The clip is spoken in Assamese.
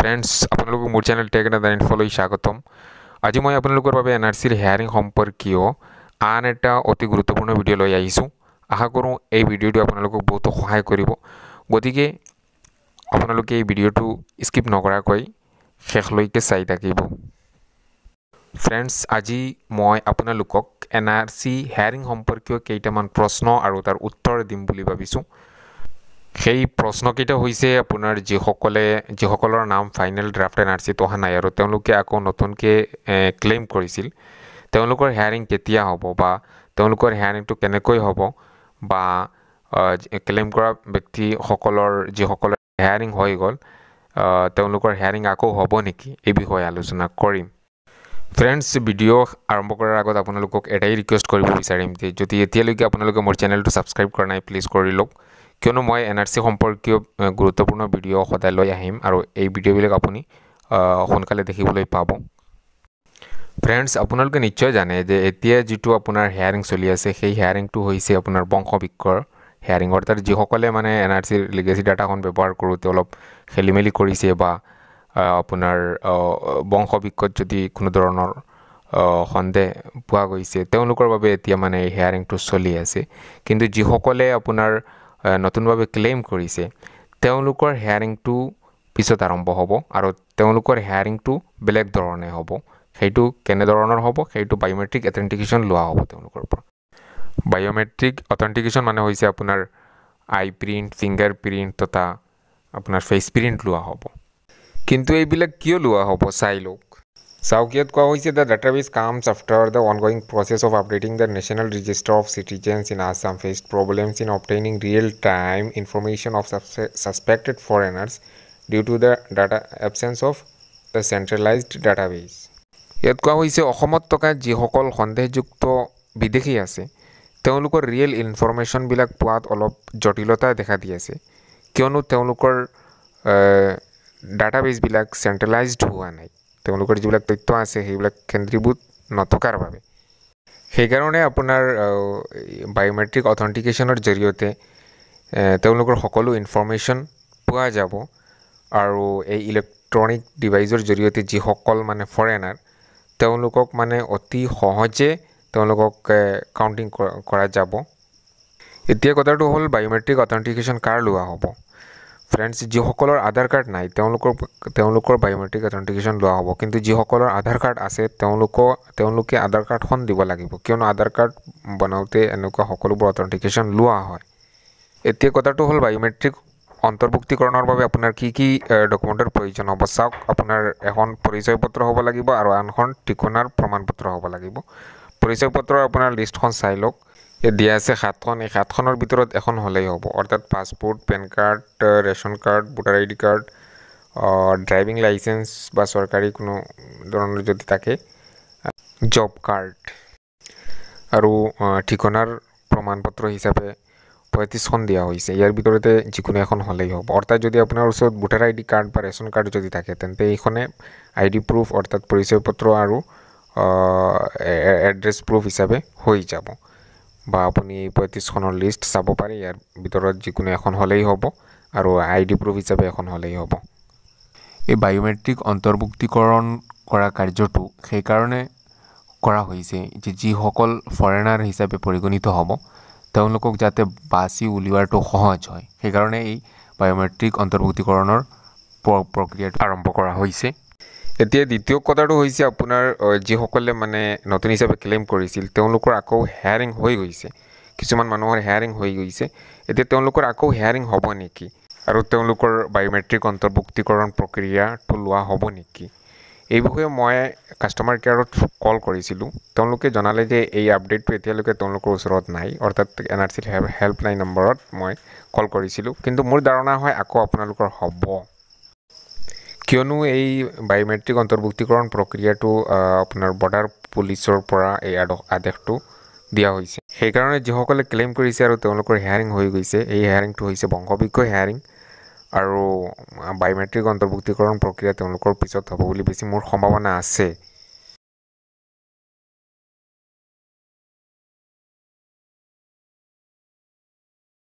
ফ্ৰেণ্ডছ আপোনালোকক মোৰ চেনেল টেক এণ্ড ইনফলৈ স্বাগতম। আজি মই আপোনালোকৰ বাবে এনআৰচিৰ হেয়াৰিং সম্পৰ্কীয় আন এটা অতি গুৰুত্বপূৰ্ণ ভিডিঅ' লৈ আহিছোঁ। আশা কৰোঁ এই ভিডিঅ'টো আপোনালোকক বহুত সহায় কৰিব, গতিকে আপোনালোকে এই ভিডিঅ'টো স্কিপ নকৰাকৈ শেষলৈকে চাই থাকিব। ফ্ৰেণ্ডছ, আজি মই আপোনালোকক এনআৰচি হেয়াৰিং সম্পৰ্কীয় কেইটামান প্ৰশ্ন আৰু তাৰ উত্তৰ দিম বুলি ভাবিছোঁ। সেই প্ৰশ্নকেইটা হৈছে আপোনাৰ যিসকলৰ নাম ফাইনেল ড্ৰাফ্ট এনআৰচিত অহা নাই আৰু তেওঁলোকে আকৌ নতুনকৈ ক্লেইম কৰিছিল, তেওঁলোকৰ হেয়াৰিং কেতিয়া হ'ব বা তেওঁলোকৰ হেয়াৰিংটো কেনেকৈ হ'ব বা ক্লেইম কৰা ব্যক্তিসকলৰ যিসকলৰ হেয়াৰিং হৈ গ'ল তেওঁলোকৰ হেয়াৰিং আকৌ হ'ব নেকি, এই বিষয়ে আলোচনা কৰিম। ফ্ৰেণ্ডছ, ভিডিঅ' আৰম্ভ কৰাৰ আগত আপোনালোকক এটাই ৰিকুৱেষ্ট কৰিব বিচাৰিম যে যদি এতিয়ালৈকে আপোনালোকে মোৰ চেনেলটো ছাবস্ক্ৰাইব কৰা নাই প্লিজ কৰি লওক, কিয়নো মই এনআৰচি সম্পৰ্কীয় গুৰুত্বপূৰ্ণ ভিডিঅ' সদায় লৈ আহিম আৰু এই ভিডিঅ'বিলাক আপুনি সোনকালে দেখিবলৈ পাব। ফ্ৰেণ্ডছ, আপোনালোকে নিশ্চয় জানে যে এতিয়া যিটো আপোনাৰ হেয়াৰিং চলি আছে সেই হেয়াৰিংটো হৈছে আপোনাৰ বংশবৃক্ষৰ হেয়াৰিং, অৰ্থাৎ যিসকলে মানে এনআৰচিৰ লিগেচি ডাটাখন ব্যৱহাৰ কৰোঁতে অলপ খেলি মেলি কৰিছে বা আপোনাৰ বংশবৃক্ষত যদি কোনো ধৰণৰ সন্দেহ পোৱা গৈছে তেওঁলোকৰ বাবে এতিয়া মানে এই হেয়াৰিংটো চলি আছে। কিন্তু যিসকলে আপোনাৰ নতুনভাৱে ক্লেইম কৰিছে তেওঁলোকৰ হেয়াৰিংটো পিছত আৰম্ভ হ'ব আৰু তেওঁলোকৰ হেয়াৰিংটো বেলেগ ধৰণে হ'ব। সেইটো কেনেধৰণৰ হ'ব, সেইটো বায়'মেট্ৰিক অথেণ্টিকেশ্যন লোৱা হ'ব তেওঁলোকৰ পৰা। বায়'মেট্ৰিক অথেণ্টিকেশ্যন মানে হৈছে আপোনাৰ আই প্ৰিণ্ট, ফিংগাৰ প্ৰিণ্ট তথা আপোনাৰ ফেচ প্ৰিণ্ট লোৱা হ'ব। কিন্তু এইবিলাক কিয় লোৱা হ'ব চাই লওক। চাওক, ইয়াত কোৱা হৈছে the database comes after the ongoing process of updating the national register of citizens in Assam faced problems in obtaining real time information of suspected foreigners due to the data absence of the centralized database. ইয়াত কোৱা হৈছে অসমত থকা যিসকল সন্দেহযুক্ত বিদেশী আছে তেওঁলোকৰ ৰিয়েল ইনফৰমেশ্যনবিলাক পোৱাত অলপ জটিলতা দেখা দি আছে, কিয়নো তেওঁলোকৰ ডাটাবেছবিলাক চেণ্ট্ৰেলাইজড হোৱা নাই। তেওঁলোকৰ যিবিলাক তথ্য আছে সেইবিলাক কেন্দ্ৰীভূত নথকাৰ বাবে। সেইকাৰণে আপোনাৰ বায়'মেট্ৰিক অথেণ্টিকেশ্যনৰ জৰিয়তে তেওঁলোকৰ সকলো ইনফৰমেশ্যন পোৱা যাব আৰু এই ইলেক্ট্ৰনিক ডিভাইচৰ জৰিয়তে যিসকল মানে ফৰেনাৰ তেওঁলোকক মানে অতি সহজে তেওঁলোকক কাউণ্টিং কৰা যাব। এতিয়া কথাটো হ'ল বায়'মেট্ৰিক অথেণ্টিকেশ্যন কাৰ লোৱা হ'ব। ফ্ৰেণ্ডছ, যিসকলৰ আধাৰ কাৰ্ড নাই তেওঁলোকৰ বায়'মেট্ৰিক অথেণ্টিকেশ্যন লোৱা হ'ব, কিন্তু যিসকলৰ আধাৰ কাৰ্ড আছে তেওঁলোকে আধাৰ কাৰ্ডখন দিব লাগিব, কিয়নো আধাৰ কাৰ্ড বনাওঁতে এনেকুৱা সকলোবোৰ অথেণ্টিকেশ্যন লোৱা হয়। এতিয়া কথাটো হ'ল বায়'মেট্ৰিক অন্তৰ্ভুক্তিকৰণৰ বাবে আপোনাৰ কি কি ডকুমেণ্টৰ প্ৰয়োজন হ'ব। চাওক, আপোনাৰ এখন পৰিচয় পত্ৰ হ'ব লাগিব আৰু আনখন ঠিকনাৰ প্ৰমাণ পত্ৰ হ'ব লাগিব। পৰিচয় পত্ৰৰ আপোনাৰ লিষ্টখন চাই লওক, ইয়াত দিয়া আছে 7খন। এই 7খনৰ ভিতৰত এখন হ'লেই হ'ব, অৰ্থাৎ passport, PAN card, ration card, voter ID card, driving licence বা চৰকাৰী কোনো ধৰণৰ যদি থাকে, জব কাৰ্ড আৰু ঠিকনাৰ প্ৰমাণ পত্ৰ হিচাপে 35খন দিয়া হৈছে। ইয়াৰ ভিতৰতে যিকোনো এখন হ'লেই হ'ব, অৰ্থাৎ যদি আপোনাৰ ওচৰত ভোটাৰ আইডি কাৰ্ড বা ৰেচন কাৰ্ড যদি থাকে তেন্তে এইখনে আইডি প্ৰুফ অৰ্থাৎ পৰিচয় পত্ৰ আৰু এড্ৰেছ প্ৰুফ হিচাপে হৈ যাব। বা আপুনি 35খনৰ লিষ্ট চাব পাৰে, ইয়াৰ ভিতৰত যিকোনো এখন হ'লেই হ'ব আৰু আইডি প্ৰুফ হিচাপে এখন হ'লেই হ'ব। এই বায়'মেট্ৰিক অন্তৰ্ভুক্তিকৰণ কৰা কাৰ্যটো সেইকাৰণে কৰা হৈছে যে যিসকল ফৰেনাৰ হিচাপে পৰিগণিত হ'ব তেওঁলোকক যাতে বাছি উলিওৱাটো সহজ হয়, সেইকাৰণে এই বায়'মেট্ৰিক অন্তৰ্ভুক্তিকৰণৰ প্ৰক্ৰিয়াটো আৰম্ভ কৰা হৈছে। এতিয়া দ্বিতীয় কথাটো হৈছে আপোনাৰ যিসকলে মানে নতুন হিচাপে ক্লেইম কৰিছিল তেওঁলোকৰ আকৌ হেয়াৰিং হৈ গৈছে, কিছুমান মানুহৰ হেয়াৰিং হৈ গৈছে। এতিয়া তেওঁলোকৰ আকৌ হেয়াৰিং হ'ব নেকি আৰু তেওঁলোকৰ বায়'মেট্ৰিক অন্তৰ্ভুক্তিকৰণ প্ৰক্ৰিয়াটো লোৱা হ'ব নেকি, এই বিষয়ে মই কাষ্টমাৰ কেয়াৰত কল কৰিছিলোঁ। তেওঁলোকে জনালে যে এই আপডেটটো এতিয়ালৈকে তেওঁলোকৰ ওচৰত নাই, অৰ্থাৎ এনআৰচিৰ হেল্পলাইন নম্বৰত মই কল কৰিছিলোঁ, কিন্তু মোৰ ধাৰণা হয় আকৌ আপোনালোকৰ হ'ব, কিয়নো এই বায়'মেট্ৰিক অন্তৰ্ভুক্তিকৰণ প্ৰক্ৰিয়াটো আপোনাৰ বৰ্ডাৰ পুলিচৰ পৰা এই আদেশটো দিয়া হৈছে। সেইকাৰণে যিসকলে ক্লেইম কৰিছে আৰু তেওঁলোকৰ হেয়াৰিং হৈ গৈছে, এই হেয়াৰিংটো হৈছে বংশবৃক্ষ হেয়াৰিং আৰু বায়'মেট্ৰিক অন্তৰ্ভুক্তিকৰণ প্ৰক্ৰিয়া তেওঁলোকৰ পিছত হ'ব বুলি বেছি মোৰ সম্ভাৱনা আছে।